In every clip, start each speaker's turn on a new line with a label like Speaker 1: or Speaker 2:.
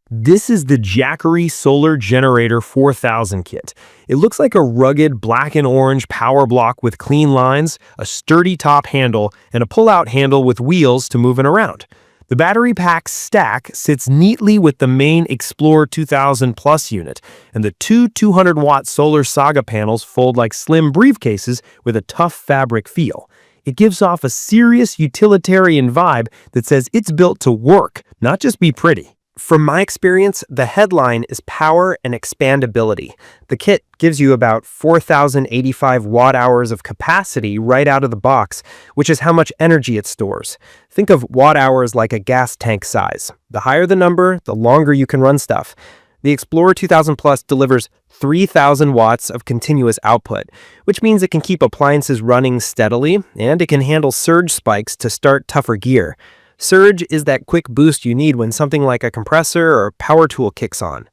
Speaker 1: This is the Jackery Solar Generator 4000 kit. It looks like a rugged black and orange power block with clean lines, a sturdy top handle, and a pull-out handle with wheels to move it around. The battery pack stack sits neatly with the main Wh 2000 unit, and the two 200-watt Solar Saga panels fold like slim briefcases with a tough fabric feel. It gives off a serious utilitarian vibe that says it's built to work, not just be pretty. From my experience, the headline is power and expandability. The kit gives you about 4,085 watt-hours of capacity right out of the box, which is how much energy it stores. Think of watt-hours like a gas tank size. The higher the number, the longer you can run stuff. The Explorer 2000 Plus delivers 3,000 watts of continuous output, which means it can keep appliances running steadily, and it can handle surge spikes to start tougher gear. Surge is that quick boost you need when something like a compressor or power tool kicks on.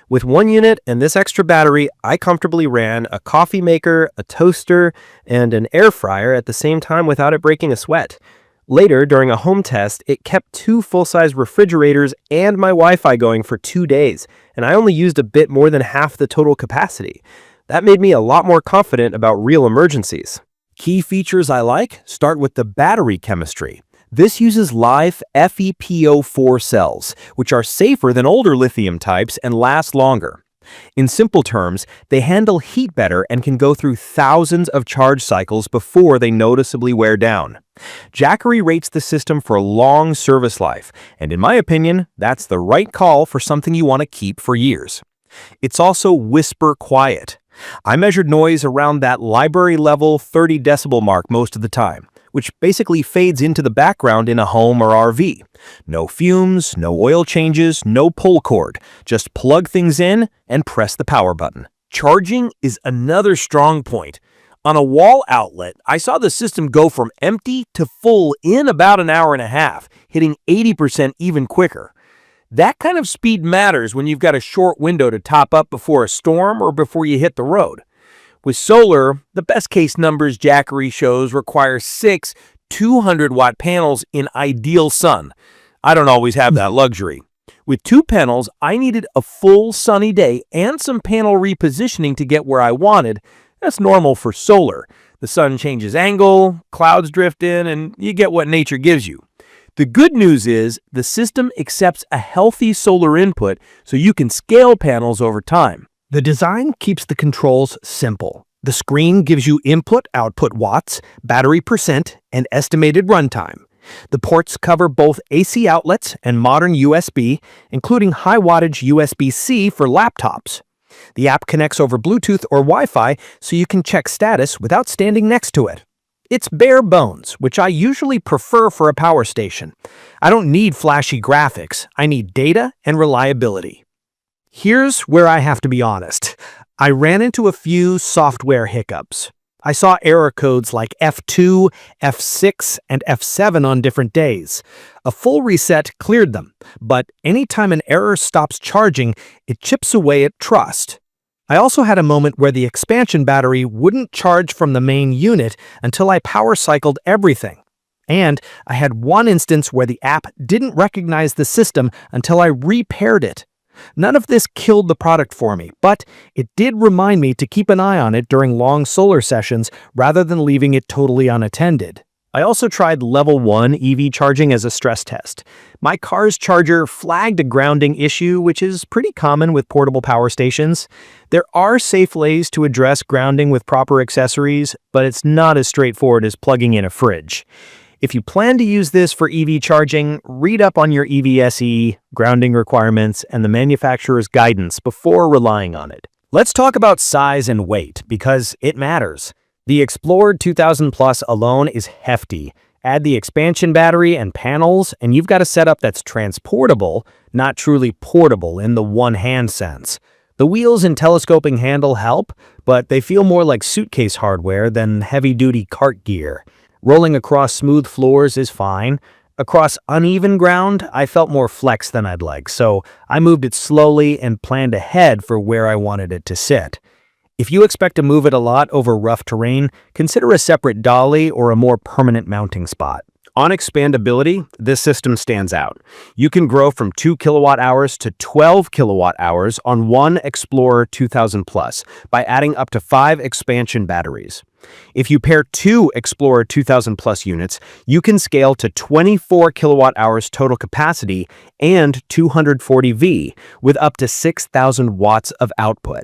Speaker 1: With one unit and this extra battery, I comfortably ran a coffee maker, a toaster, and an air fryer at the same time without it breaking a sweat. Later, during a home test, it kept two full-size refrigerators and my Wi-Fi going for 2 days, and I only used a bit more than half the total capacity. That made me a lot more confident about real emergencies. Key features I like start with the battery chemistry. This uses live FePO4 cells, which are safer than older lithium types and last longer. In simple terms, they handle heat better and can go through thousands of charge cycles before they noticeably wear down. Jackery rates the system for long service life, and in my opinion, that's the right call for something you want to keep for years. It's also whisper quiet. I measured noise around that library level 30 decibel mark most of the time, which basically fades into the background in a home or RV. No fumes, no oil changes, no pull cord. Just plug things in and press the power button. Charging is another strong point. On a wall outlet, I saw the system go from empty to full in about an hour and a half, hitting 80% even quicker. That kind of speed matters when you've got a short window to top up before a storm or before you hit the road. With solar, the best case numbers Jackery shows require 6 200-watt panels in ideal sun. I don't always have that luxury. With 2 panels, I needed a full sunny day and some panel repositioning to get where I wanted. That's normal for solar. The sun changes angle, clouds drift in, and you get what nature gives you. The good news is the system accepts a healthy solar input so you can scale panels over time. The design keeps the controls simple. The screen gives you input-output watts, battery percent, and estimated runtime. The ports cover both AC outlets and modern USB, including high-wattage USB-C for laptops. The app connects over Bluetooth or Wi-Fi so you can check status without standing next to it. It's bare bones, which I usually prefer for a power station. I don't need flashy graphics. I need data and reliability. Here's where I have to be honest. I ran into a few software hiccups. I saw error codes like F2, F6, and F7 on different days. A full reset cleared them, but anytime an error stops charging, it chips away at trust. I also had a moment where the expansion battery wouldn't charge from the main unit until I power cycled everything. And I had one instance where the app didn't recognize the system until I repaired it. None of this killed the product for me, but it did remind me to keep an eye on it during long solar sessions rather than leaving it totally unattended. I also tried level 1 EV charging as a stress test. My car's charger flagged a grounding issue, which is pretty common with portable power stations. There are safe ways to address grounding with proper accessories, but it's not as straightforward as plugging in a fridge. If you plan to use this for EV charging, read up on your EVSE, grounding requirements, and the manufacturer's guidance before relying on it. Let's talk about size and weight, because it matters. The Explorer 2000 Plus alone is hefty. Add the expansion battery and panels, and you've got a setup that's transportable, not truly portable in the one-hand sense. The wheels and telescoping handle help, but they feel more like suitcase hardware than heavy-duty cart gear. Rolling across smooth floors is fine. Across uneven ground, I felt more flex than I'd like, so I moved it slowly and planned ahead for where I wanted it to sit. If you expect to move it a lot over rough terrain, consider a separate dolly or a more permanent mounting spot.
Speaker 2: On expandability, this system stands out. You can grow from 2 kilowatt hours to 12 kilowatt hours on one Explorer 2000 Plus by adding up to 5 expansion batteries. If you pair 2 Explorer 2000 Plus units, you can scale to 24 kilowatt hours total capacity and 240 V with up to 6,000 watts of output.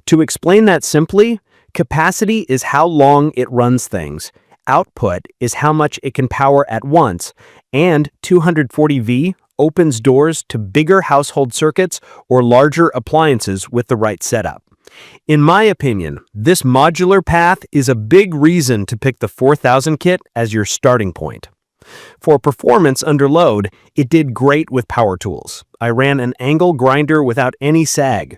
Speaker 2: To explain that simply, capacity is how long it runs things. Output is how much it can power at once, and 240V opens doors to bigger household circuits or larger appliances with the right setup. In my opinion, this modular path is a big reason to pick the 4000 kit as your starting point. For performance under load, it did great with power tools. I ran an angle grinder without any sag.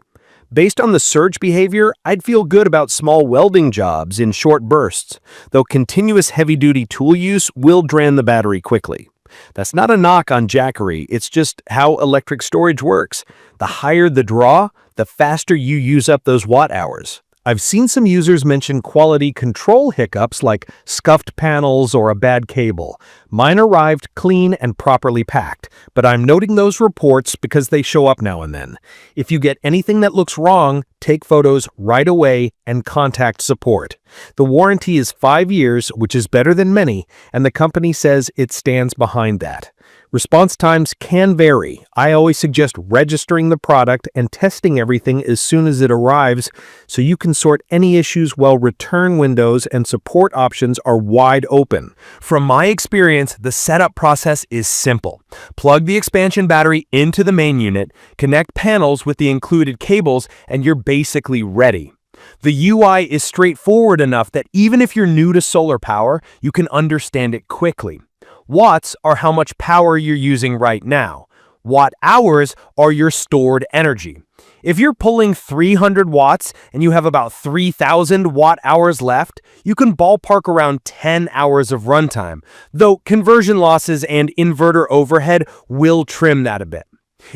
Speaker 2: Based on the surge behavior, I'd feel good about small welding jobs in short bursts, though continuous heavy-duty tool use will drain the battery quickly. That's not a knock on Jackery, it's just how electric storage works. The higher the draw, the faster you use up those watt hours. I've seen some users mention quality control hiccups like scuffed panels or a bad cable. Mine arrived clean and properly packed, but I'm noting those reports because they show up now and then. If you get anything that looks wrong, take photos right away and contact support. The warranty is 5 years, which is better than many, and the company says it stands behind that. Response times can vary. I always suggest registering the product and testing everything as soon as it arrives so you can sort any issues while return windows and support options are wide open. From my experience, the setup process is simple. Plug the expansion battery into the main unit, connect panels with the included cables, and you're basically ready. The UI is straightforward enough that even if you're new to solar power, you can understand it quickly. Watts are how much power you're using right now. Watt hours are your stored energy. If you're pulling 300 watts and you have about 3,000 watt hours left, you can ballpark around 10 hours of runtime, though conversion losses and inverter overhead will trim that a bit.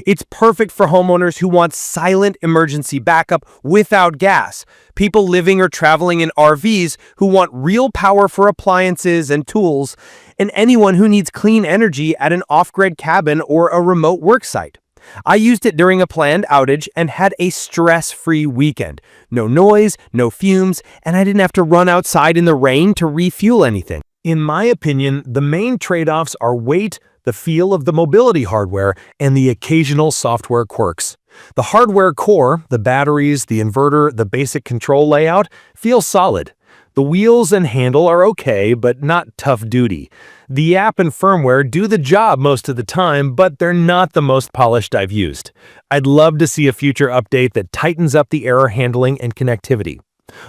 Speaker 2: It's perfect for homeowners who want silent emergency backup without gas, people living or traveling in RVs who want real power for appliances and tools, and anyone who needs clean energy at an off-grid cabin or a remote work site. I used it during a planned outage and had a stress-free weekend. No noise, no fumes, and I didn't have to run outside in the rain to refuel anything. In my opinion, the main trade-offs are weight, the feel of the mobility hardware, and the occasional software quirks. The hardware core, the batteries, the inverter, the basic control layout, feels solid. The wheels and handle are okay, but not tough duty. The app and firmware do the job most of the time, but they're not the most polished I've used. I'd love to see a future update that tightens up the error handling and connectivity.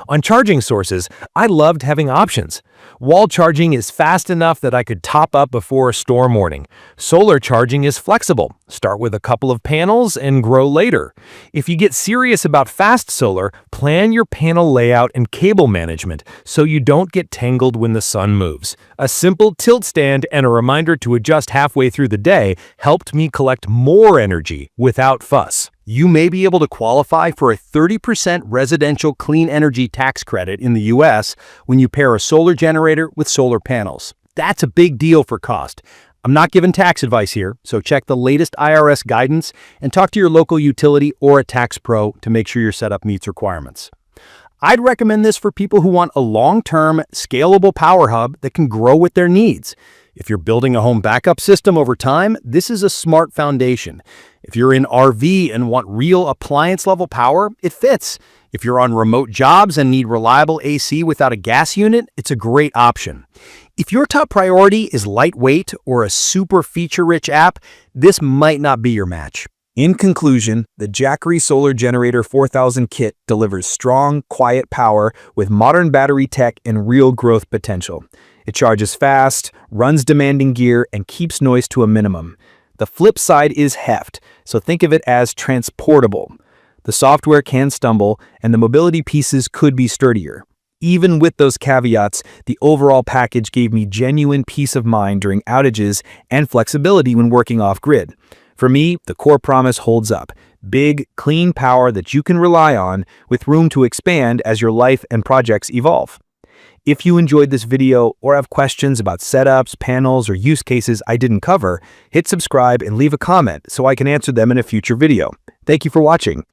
Speaker 2: On charging sources, I loved having options. Wall charging is fast enough that I could top up before a storm warning. Solar charging is flexible. Start with a couple of panels and grow later. If you get serious about fast solar, plan your panel layout and cable management so you don't get tangled when the sun moves. A simple tilt stand and a reminder to adjust halfway through the day helped me collect more energy without fuss. You may be able to qualify for a 30% residential clean energy tax credit in the US when you pair a solar generator with solar panels. That's a big deal for cost. I'm not giving tax advice here, so check the latest IRS guidance and talk to your local utility or a tax pro to make sure your setup meets requirements. I'd recommend this for people who want a long-term, scalable power hub that can grow with their needs. If you're building a home backup system over time, this is a smart foundation. If you're in RV and want real appliance-level power, it fits. If you're on remote jobs and need reliable AC without a gas unit, it's a great option. If your top priority is lightweight or a super feature-rich app, this might not be your match. In conclusion, the Jackery Solar Generator 4000 kit delivers strong, quiet power with modern battery tech and real growth potential. It charges fast, runs demanding gear, and keeps noise to a minimum. The flip side is heft, so think of it as transportable. The software can stumble, and the mobility pieces could be sturdier. Even with those caveats, the overall package gave me genuine peace of mind during outages and flexibility when working off-grid. For me, the core promise holds up. Big, clean power that you can rely on with room to expand as your life and projects evolve. If you enjoyed this video or have questions about setups, panels, or use cases I didn't cover, hit subscribe and leave a comment so I can answer them in a future video. Thank you for watching.